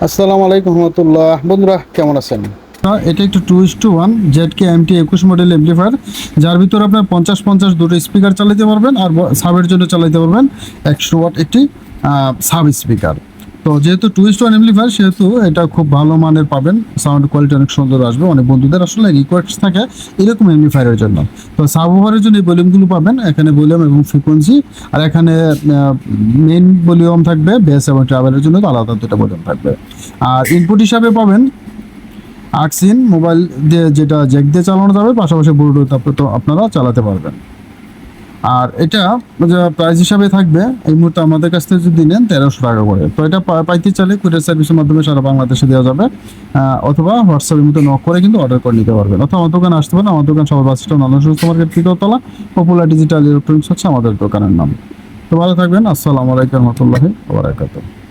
আসসালামু আলাইকুম রহমতুল্লাহ। বন্ধুরা কেমন আছেন? এটা একটু 2:1 জেডকে এমটি 21 মডেল এমপ্লিফায়ার, যার ভিতরে আপনার 50-50 দুটো স্পিকার চালাতে পারবেন আর সাবের জন্য চালাতে পারবেন 100 ওয়াট একটি সাব স্পিকার। তো যেহেতু 2:1 এমপ্লিফায়ার সেহেতু এটা খুব ভালো মানের পাবেন, সাউন্ড কোয়ালিটি অনেক সুন্দর আসবে। অনেক বন্ধুদের আসলে রিকোয়েস্ট থাকে এরকম এমপ্লিফায়ারের জন্য। তো সাব ওভারের জন্য এই ভলিউমগুলো পাবেন, এখানে ভলিউম এবং ফ্রিকোয়েন্সি, আর এখানে মেইন ভলিউম থাকবে, বেস এবং ট্রাভেলের জন্য তো আলাদা দুটো ভলিউম থাকবে। আর ইনপুট হিসাবে পাবেন আকসিন মোবাইল দিয়ে, যেটা জ্যাক দিয়ে চালানো যাবে, পাশাপাশি ব্লুটুথ তো আপনারা চালাতে পারবেন। আর এটা প্রাইস হিসাবে থাকবে এই মুহূর্তে আমাদের কাছ থেকে যদি নেন 1300 টাকা করে। তো এটা পাইতে চাইলে কুরিয়ার সার্ভিসের মাধ্যমে সারা বাংলাদেশে দেওয়া যাবে, অথবা হোয়াটসঅ্যাপের মধ্যে নক করে কিন্তু অর্ডার করে নিতে পারবেন, অথবা আমার দোকানে আসতে পারেন। আমার দোকান সবার বাস স্ট্যান্ড আনন্দ সুস্থ মার্কেট, তৃতীয়তলা, পপুলার ডিজিটাল ইলেকট্রনিক্স হচ্ছে আমাদের দোকানের নাম। তো ভালো থাকবেন। আসসালামু আলাইকুম রহমতুল্লাহি ওয়া বারাকাতুহু।